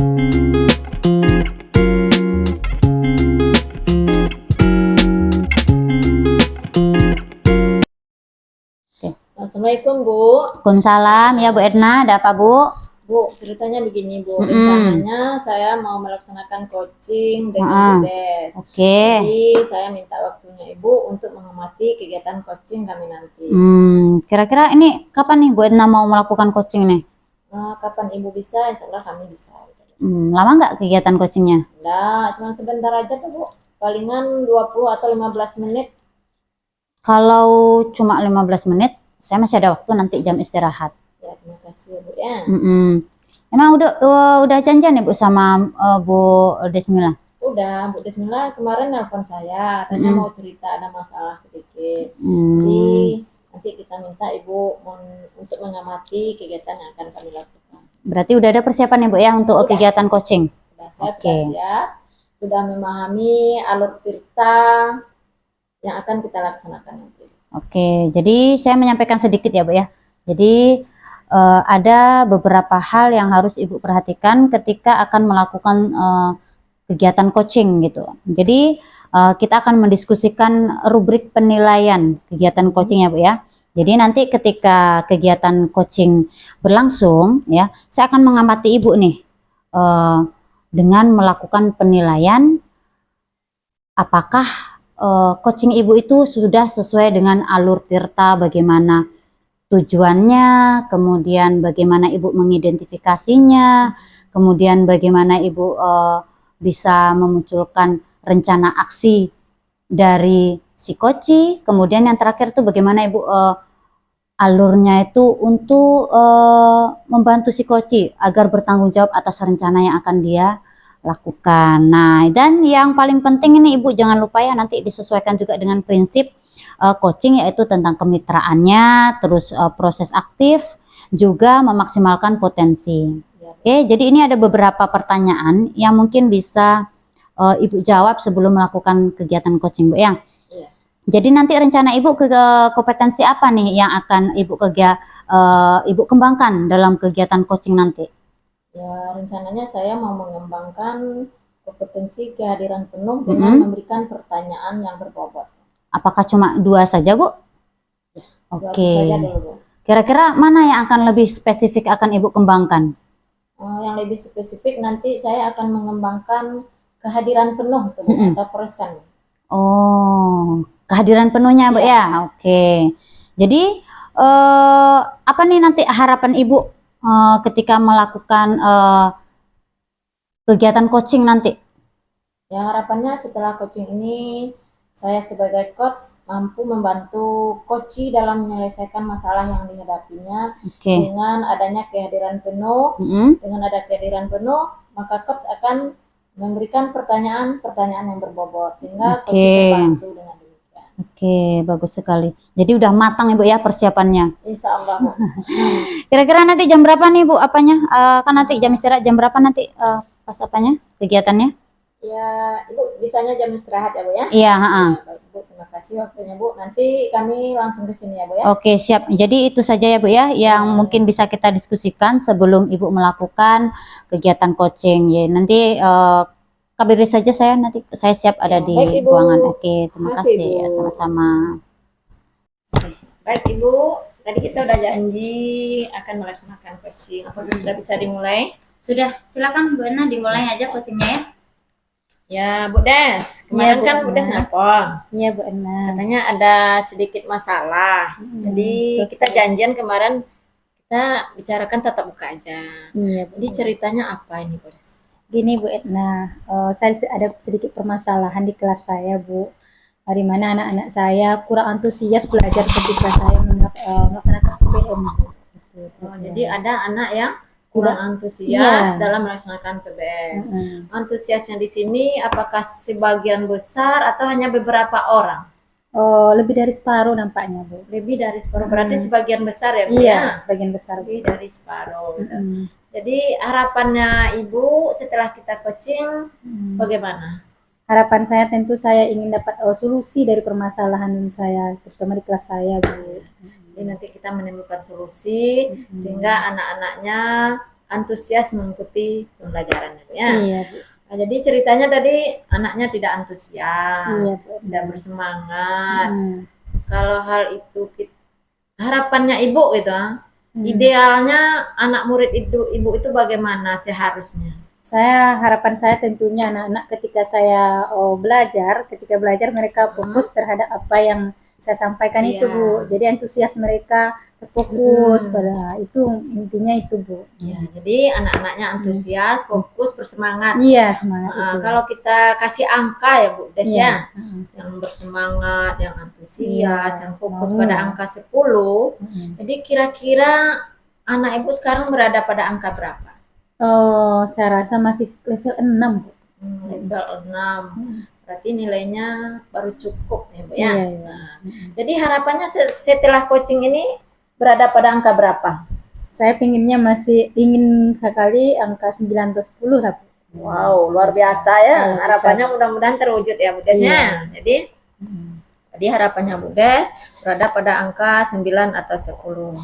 Assalamualaikum Bu. Waalaikumsalam ya Bu Edna, ada apa Bu? Bu, ceritanya begini Bu, rencananya saya mau melaksanakan coaching dengan Bu Des. Jadi saya minta waktunya Ibu untuk mengamati kegiatan coaching kami nanti. Kira-kira ini kapan nih Bu Edna mau melakukan coaching nih? Kapan Ibu bisa, insya Allah kami bisa. Lama nggak kegiatan coachingnya? Nah, cuma sebentar aja tuh Bu, palingan 20 atau 15 menit. Kalau cuma 15 menit, saya masih ada waktu nanti jam istirahat. Ya, terima kasih Bu ya. Emang udah janjian ya Bu sama Bu Desmila? Udah, Bu Desmila kemarin nelpon saya, tanya mau cerita ada masalah sedikit. Jadi nanti kita minta Ibu untuk mengamati kegiatan yang akan kami lakukan. Berarti udah ada persiapan ya Bu ya untuk kegiatan coaching? Saya sudah siap, sudah memahami alur tirta yang akan kita laksanakan nanti. Jadi saya menyampaikan sedikit ya Bu ya. Jadi ada beberapa hal yang harus Ibu perhatikan ketika akan melakukan kegiatan coaching gitu. Jadi kita akan mendiskusikan rubrik penilaian kegiatan coaching ya Bu ya. Jadi nanti ketika kegiatan coaching berlangsung ya, saya akan mengamati Ibu nih dengan melakukan penilaian apakah coaching Ibu itu sudah sesuai dengan alur tirta, bagaimana tujuannya, kemudian bagaimana Ibu mengidentifikasinya, kemudian bagaimana Ibu bisa memunculkan rencana aksi dari si coach, kemudian yang terakhir itu bagaimana Ibu alurnya itu untuk membantu si coach agar bertanggung jawab atas rencana yang akan dia lakukan. Nah, dan yang paling penting ini Ibu jangan lupa ya, nanti disesuaikan juga dengan prinsip coaching, yaitu tentang kemitraannya, terus proses aktif, juga memaksimalkan potensi. Jadi ini ada beberapa pertanyaan yang mungkin bisa Ibu jawab sebelum melakukan kegiatan coaching Bu ya. Jadi nanti rencana Ibu ke kompetensi apa nih yang akan Ibu kembangkan dalam kegiatan coaching nanti? Ya, rencananya saya mau mengembangkan kompetensi kehadiran penuh dengan memberikan pertanyaan yang berbobot. Apakah cuma 2 saja Bu? Ya, 2 saja dulu Bu. Kira-kira mana yang akan lebih spesifik akan Ibu kembangkan? Yang lebih spesifik nanti saya akan mengembangkan kehadiran penuh tuh, atau present. Kehadiran penuhnya Bu ya. Jadi apa nih nanti harapan Ibu ketika melakukan kegiatan coaching nanti? Ya, harapannya setelah coaching ini saya sebagai coach mampu membantu coach dalam menyelesaikan masalah yang dihadapinya dengan adanya kehadiran penuh. Dengan ada kehadiran penuh, maka coach akan memberikan pertanyaan-pertanyaan yang berbobot sehingga coach terbantu dengan demikian. Bagus sekali. Jadi udah matang Ibu ya persiapannya. Insya Allah Bu. Kira-kira nanti jam berapa nih Bu apanya? Kan nanti jam istirahat jam berapa nanti pas apanya kegiatannya? Ya, Ibu bisanya jam istirahat ya Bu ya? Iya, baik Bu, terima kasih waktunya Bu. Nanti kami langsung ke sini ya Bu ya. Oke, siap. Jadi itu saja ya Bu ya yang mungkin bisa kita diskusikan sebelum Ibu melakukan kegiatan coaching. Ya, nanti kabari saja saya, nanti saya siap ada di ruangan. Terima kasih ya, sama-sama. Baik Ibu, tadi kita udah janji akan melaksanakan coaching. Apakah sudah bisa dimulai? Sudah, silakan Bu Edna dimulai aja coachingnya ya. Ya Bu Des, kemarin kan Bu Des nelpon. Iya Bu Edna. Katanya ada sedikit masalah. Jadi kita janjian kemarin kita bicarakan tatap muka aja. Iya Bu. Jadi ceritanya apa ini Bu Des? Gini Bu Edna, saya ada sedikit permasalahan di kelas saya Bu. Di mana anak-anak saya kurang antusias belajar ketika saya melaksanakan PPM. Jadi ada anak yang kurang antusias dalam melaksanakan PBM. Antusiasnya di sini apakah sebagian besar atau hanya beberapa orang? Lebih dari separuh nampaknya Bu. Lebih dari separuh, berarti sebagian besar ya Bu? Iya, sebagian besar. Lebih dari separuh. Jadi harapannya Ibu setelah kita coaching bagaimana? Harapan saya tentu saya ingin dapat solusi dari permasalahan saya, terutama di kelas saya Bu. Jadi nanti kita menemukan solusi sehingga anak-anaknya antusias mengikuti pembelajaran ya. Iya, Bu. Nah, jadi ceritanya tadi anaknya tidak antusias, Iya, Bu. tidak bersemangat. Hmm. Kalau hal itu harapannya ibu gitu, Hmm. idealnya anak murid ibu itu bagaimana seharusnya? Harapan saya tentunya anak-anak ketika saya ketika belajar mereka fokus terhadap apa yang saya sampaikan itu, Iya. Bu. Jadi antusias mereka terfokus pada itu, intinya itu, Bu. Ya, jadi anak-anaknya antusias, fokus, bersemangat. Iya, semangat itu. Kalau kita kasih angka ya Bu Des Iya. ya, yang bersemangat, yang antusias, Iya, yang fokus mau. pada angka 10. Jadi kira-kira anak ibu sekarang berada pada angka berapa? Oh, saya rasa masih level 6, Bu. Level 6. Berarti nilainya baru cukup ya Bu ya. Iya, iya. Nah, jadi harapannya setelah coaching ini berada pada angka berapa? Saya masih ingin sekali angka 9 atau 10 lah, Bu. Wow, luar biasa ya. Kalau bisa. Harapannya mudah-mudahan terwujud ya Bu Desnya. Iya. Jadi harapannya Bu Des berada pada angka 9 atau 10.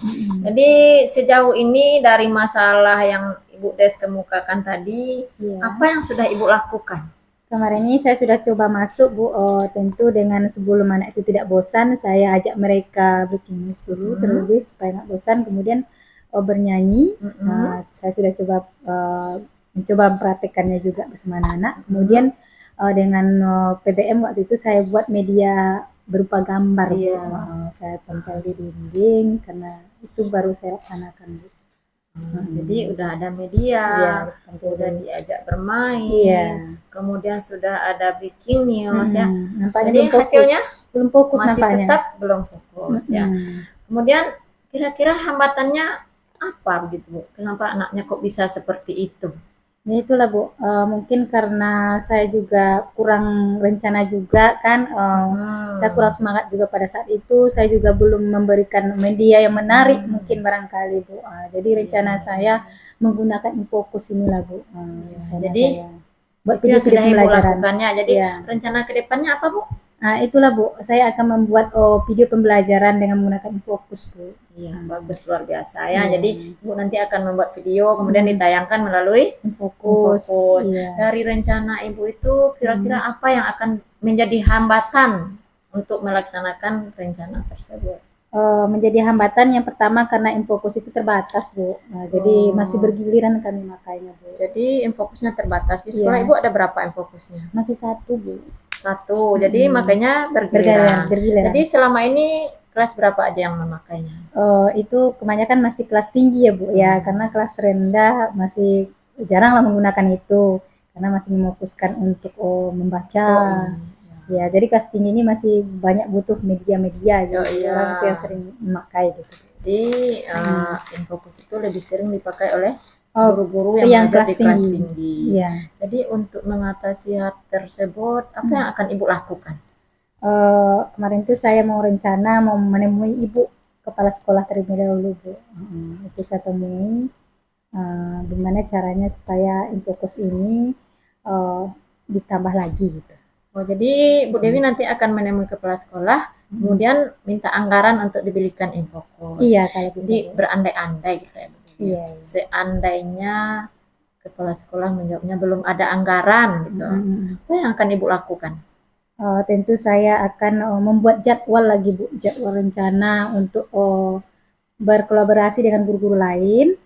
Jadi sejauh ini dari masalah yang Ibu Des kemukakan tadi, Iya. apa yang sudah Ibu lakukan? Kemarin ini saya sudah coba masuk, Bu. Tentu dengan sebelum anak itu tidak bosan, saya ajak mereka breaking news dulu terlebih supaya nggak bosan. Kemudian bernyanyi. Saya sudah coba mencoba mempraktekannya juga bersama anak. Kemudian dengan PBM waktu itu saya buat media berupa gambar, Bu. Saya tempel di dinding karena itu baru saya laksanakan, Bu. Jadi udah ada media, udah diajak bermain, kemudian sudah ada breaking news ya. Jadi hasilnya belum fokus masih nampaknya. tetap belum fokus ya. Kemudian kira-kira hambatannya apa begitu Bu? Kenapa anaknya kok bisa seperti itu? Ya itulah, Bu. Mungkin karena saya juga kurang rencana juga kan. Saya kurang semangat juga pada saat itu. Saya juga belum memberikan media yang menarik mungkin barangkali, Bu. Jadi rencana saya menggunakan Infokus inilah, Bu. Jadi buat itu yang video-video sudah Ibu pembelajaran. lakukannya. Jadi Iya. rencana ke depannya apa Bu? Itulah, Bu. Saya akan membuat video pembelajaran dengan menggunakan Infokus, Bu. Iya, bagus, luar biasa ya. Jadi Ibu nanti akan membuat video kemudian ditayangkan melalui Infokus. Iya. Dari rencana Ibu itu kira-kira apa yang akan menjadi hambatan untuk melaksanakan rencana tersebut? Menjadi hambatan yang pertama karena Infokus itu terbatas, Bu. Jadi masih bergiliran kami makanya, Bu. Jadi Infokusnya terbatas. Di sekolah Iya. Ibu ada berapa Infokusnya? Masih 1, Bu. 1. Jadi makanya bergiliran. Bergiliran. Jadi selama ini kelas berapa aja yang memakainya? Itu kebanyakan masih kelas tinggi ya, Bu, ya, karena kelas rendah masih jarang lah menggunakan itu karena masih memfokuskan untuk membaca. Ya, jadi kelas tinggi ini masih banyak butuh media-media, jadi orang itu yang sering memakai gitu. Jadi Infokus itu lebih sering dipakai oleh guru-guru yang kelas di kelas tinggi. Iya. Jadi untuk mengatasi hal tersebut, apa yang akan Ibu lakukan? Kemarin itu saya mau menemui Ibu kepala sekolah terlebih dahulu, Bu. Itu saya temui gimana caranya supaya Infokus ini ditambah lagi gitu. Oh, jadi Bu Dewi nanti akan menemui kepala sekolah, kemudian minta anggaran untuk dibelikan Infokus. Iya, kalau bisa. Jadi berandai-andai gitu ya. Iya. Seandainya kepala sekolah menjawabnya belum ada anggaran gitu, apa yang akan Ibu lakukan? Tentu saya akan membuat jadwal lagi, Bu, jadwal rencana untuk berkolaborasi dengan guru-guru lain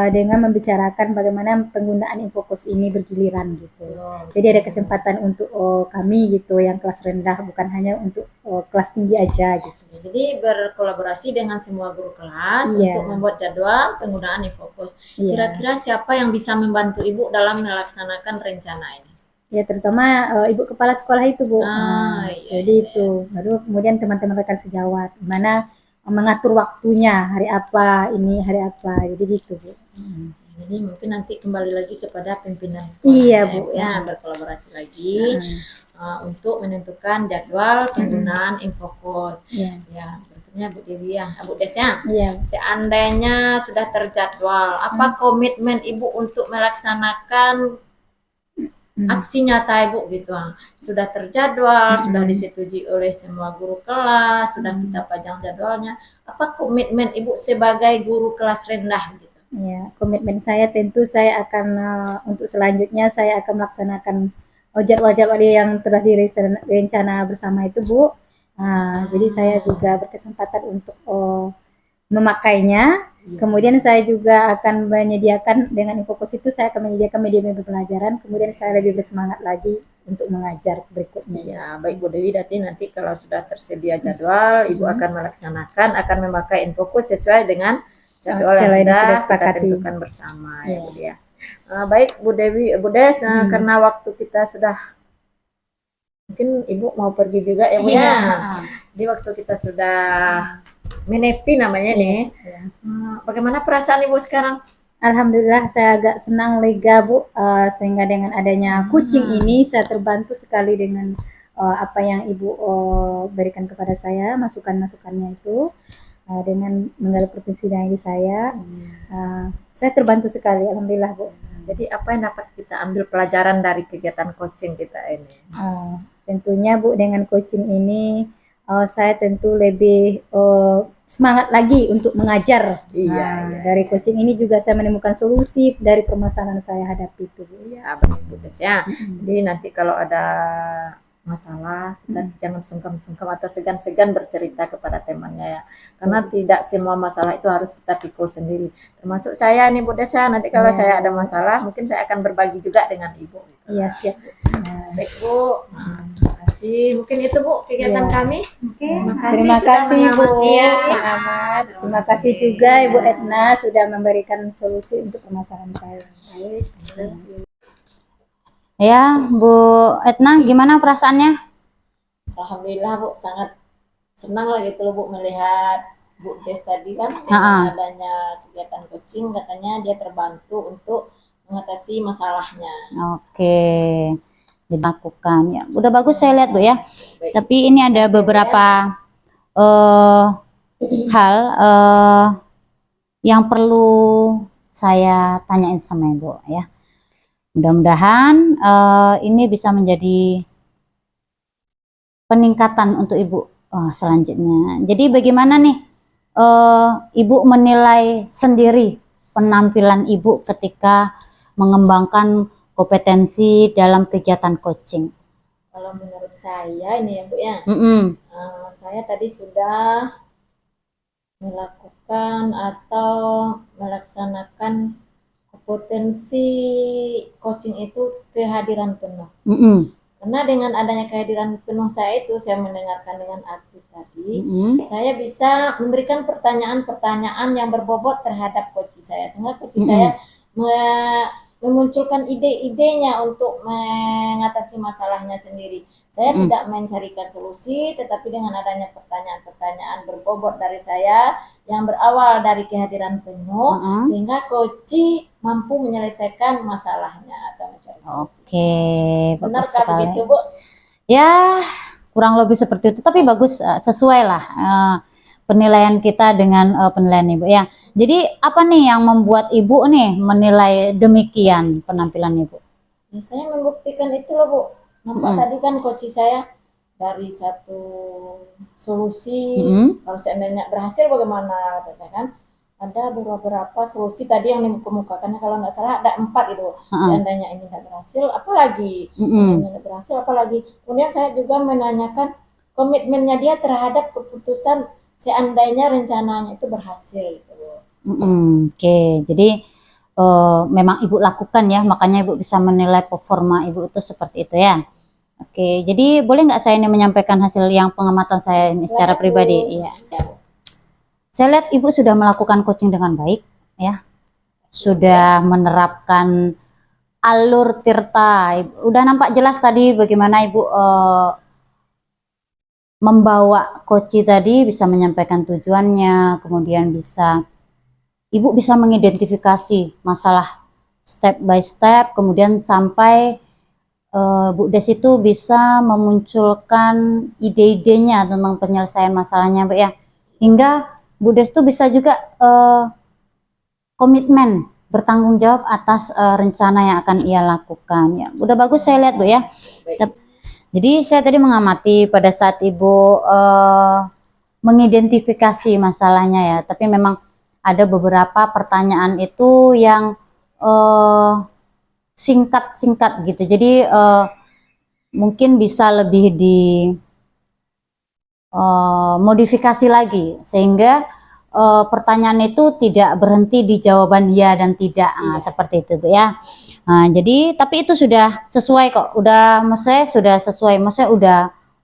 dengan membicarakan bagaimana penggunaan Infokus ini bergiliran gitu. Jadi ada kesempatan untuk kami gitu yang kelas rendah, bukan hanya untuk kelas tinggi aja gitu. Jadi berkolaborasi dengan semua guru kelas untuk membuat jadwal penggunaan Infokus. Kira-kira siapa yang bisa membantu Ibu dalam melaksanakan rencana ini? Ya, terutama Ibu kepala sekolah itu, Bu. Jadi itu. Baru kemudian teman-teman rekan sejawat gimana mengatur waktunya, hari apa, hari apa. Jadi gitu, Bu. Jadi mungkin nanti kembali lagi kepada pimpinan sekolah. Iya, Bu. Ya, berkolaborasi lagi untuk menentukan jadwal penggunaan Infokus. Ya, berikutnya Bu Dewi ya, Bu Des ya. Seandainya sudah terjadwal, apa komitmen Ibu untuk melaksanakan aksi nyata Ibu gitu? Sudah terjadwal, sudah disetujui oleh semua guru kelas, sudah kita pajang jadwalnya. Apa komitmen Ibu sebagai guru kelas rendah gitu? Ya, komitmen saya tentu saya akan untuk selanjutnya saya akan melaksanakan jadwal-jadwal yang telah direncana bersama itu, Bu. Jadi saya juga berkesempatan untuk memakainya. Kemudian saya juga akan menyediakan dengan Infocos itu saya akan menyediakan media-media pembelajaran. Kemudian saya lebih bersemangat lagi untuk mengajar berikutnya. Ya, baik Bu Dewi, nanti kalau sudah tersedia jadwal, Ibu akan melaksanakan, akan memakai Infocus sesuai dengan jadwal yang Jadwal yang sudah sudah kita sepakati. tentukan bersama ya Bu ya. Baik Bu Dewi, Bu Des, karena waktu kita sudah, mungkin Ibu mau pergi juga ya Bu ya. Jadi waktu kita sudah menepi namanya nih. Bagaimana perasaan Ibu sekarang? Alhamdulillah saya agak senang, lega Bu, sehingga dengan adanya kucing ini saya terbantu sekali dengan apa yang Ibu berikan kepada saya, masukan-masukannya itu dengan menggali potensi diri saya terbantu sekali, alhamdulillah Bu. Jadi apa yang dapat kita ambil pelajaran dari kegiatan coaching kita ini? Tentunya Bu, dengan coaching ini saya tentu lebih semangat lagi untuk mengajar. Dari coaching ini juga saya menemukan solusi dari permasalahan saya hadapi itu, Bu. Iya, benar Bu Des ya. Jadi nanti kalau ada masalah, kita jangan sungkan-sungkan atau segan-segan bercerita kepada temannya ya. Karena tidak semua masalah itu harus kita pikul sendiri. Termasuk saya nih Bu Des ya, nanti kalau saya ada masalah, mungkin saya akan berbagi juga dengan Ibu. Iya, siap. Baik Bu, terima kasih. Mungkin itu Bu kegiatan kami. Terima kasih Bu Ahmad. Terima kasih juga Ibu Etna sudah memberikan solusi untuk permasalahan saya. Baik, terima kasih. Ya, Bu Etna, gimana perasaannya? Alhamdulillah Bu, sangat senang lagi tuh Bu melihat Bu Des tadi kan dengan adanya kegiatan coaching, katanya dia terbantu untuk mengatasi masalahnya. Oke, dilakukan ya. Udah bagus saya lihat Bu ya. Baik. Tapi ini ada beberapa hal yang perlu saya tanyain sama Ibu ya. Mudah-mudahan ini bisa menjadi peningkatan untuk Ibu selanjutnya. Jadi bagaimana nih Ibu menilai sendiri penampilan Ibu ketika mengembangkan kompetensi dalam kegiatan coaching? Kalau menurut saya ini ya Bu ya, saya tadi sudah melakukan atau melaksanakan potensi coaching itu kehadiran penuh. Karena dengan adanya kehadiran penuh saya itu, saya mendengarkan dengan aktif tadi, saya bisa memberikan pertanyaan-pertanyaan yang berbobot terhadap coach saya, sehingga coach saya memunculkan ide-idenya untuk mengatasi masalahnya sendiri. Saya tidak mencarikan solusi, tetapi dengan adanya pertanyaan-pertanyaan berbobot dari saya yang berawal dari kehadiran penuh, sehingga coach mampu menyelesaikan masalahnya atau mencari solusi. Oke, Benar bagus kah sekali. begitu Bu? Ya, kurang lebih seperti itu, tapi bagus, sesuai lah penilaian kita dengan penilaian Ibu ya. Jadi apa nih yang membuat Ibu nih menilai demikian penampilan Ibu? Ya, saya membuktikan itu loh Bu. Nampak tadi kan coach saya dari satu solusi, kalau seandainya berhasil bagaimana, kata saya kan. Ada beberapa solusi tadi yang dikemukakannya, kalau nggak salah ada 4 itu. Seandainya ini nggak berhasil, apalagi? Seandainya nggak berhasil, apalagi? Kemudian saya juga menanyakan komitmennya dia terhadap keputusan seandainya rencananya itu berhasil. Gitu. Oke, jadi memang Ibu lakukan ya, makanya Ibu bisa menilai performa Ibu itu seperti itu ya. Oke, jadi boleh nggak saya ini menyampaikan hasil yang pengamatan saya ini secara pribadi? Iya. Saya lihat Ibu sudah melakukan coaching dengan baik ya, sudah menerapkan alur Tirta. Udah nampak jelas tadi bagaimana Ibu membawa coach tadi, bisa menyampaikan tujuannya, kemudian Ibu bisa mengidentifikasi masalah step by step, kemudian sampai Bu Des itu bisa memunculkan ide-idenya tentang penyelesaian masalahnya Bu ya, hingga Bu Des itu bisa juga komitmen bertanggung jawab atas rencana yang akan ia lakukan ya. Udah bagus saya lihat Bu ya. Jadi saya tadi mengamati pada saat Ibu mengidentifikasi masalahnya ya, tapi memang ada beberapa pertanyaan itu yang singkat-singkat gitu. Jadi mungkin bisa lebih di modifikasi lagi sehingga pertanyaan itu tidak berhenti di jawaban ya dan tidak. Nah, seperti itu Bu ya. Nah, jadi tapi itu sudah sesuai kok. Udah maksudnya sudah sesuai. Maksudnya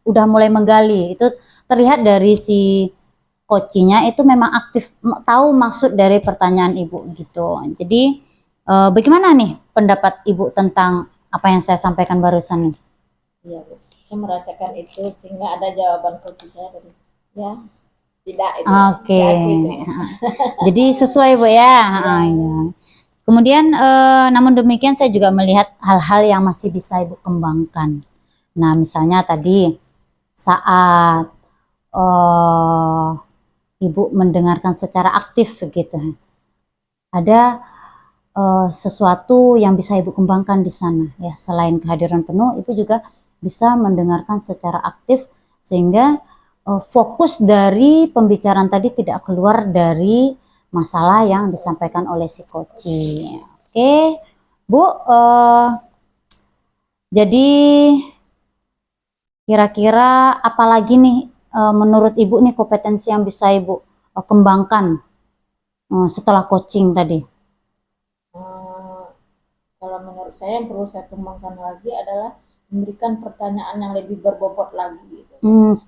udah mulai menggali. Itu terlihat dari si coachingnya itu memang aktif tahu maksud dari pertanyaan Ibu gitu. Jadi bagaimana nih pendapat Ibu tentang apa yang saya sampaikan barusan nih? Iya Bu, saya merasakan itu sehingga ada jawaban coach saya tadi. Ya, tidak itu. Oke. Gitu ya. Jadi sesuai Bu ya. Ya. Kemudian namun demikian saya juga melihat hal-hal yang masih bisa Ibu kembangkan. Nah, misalnya tadi saat Ibu mendengarkan secara aktif gitu. Ada sesuatu yang bisa Ibu kembangkan di sana ya. Selain kehadiran penuh, Ibu juga bisa mendengarkan secara aktif sehingga fokus dari pembicaraan tadi tidak keluar dari masalah yang disampaikan oleh si coaching. Oke, Bu. Jadi kira-kira apalagi nih menurut Ibu nih kompetensi yang bisa Ibu kembangkan setelah coaching tadi? Kalau menurut saya yang perlu saya kembangkan lagi adalah memberikan pertanyaan yang lebih berbobot lagi gitu.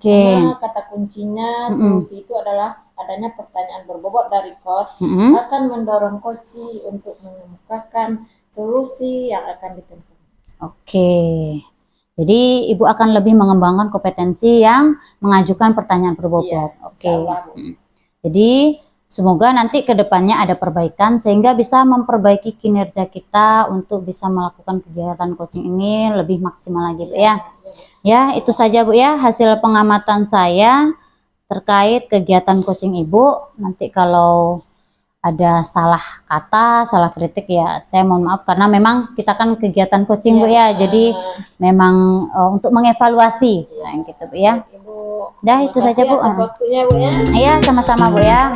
Karena kata kuncinya solusi itu adalah adanya pertanyaan berbobot dari coach akan mendorong coach untuk menemukan solusi yang akan ditentukan. Oke. Jadi Ibu akan lebih mengembangkan kompetensi yang mengajukan pertanyaan berbobot. Oke. Jadi semoga nanti ke depannya ada perbaikan sehingga bisa memperbaiki kinerja kita untuk bisa melakukan kegiatan coaching ini lebih maksimal lagi Bu ya. Ya, itu saja Bu ya hasil pengamatan saya terkait kegiatan coaching Ibu. Nanti kalau ada salah kata, salah kritik ya saya mohon maaf karena memang kita kan kegiatan coaching Bu ya. Jadi memang untuk mengevaluasi gitu Bu ya. Dah itu saja Bu. Atas waktunya Bu ya. Iya, sama-sama Bu ya.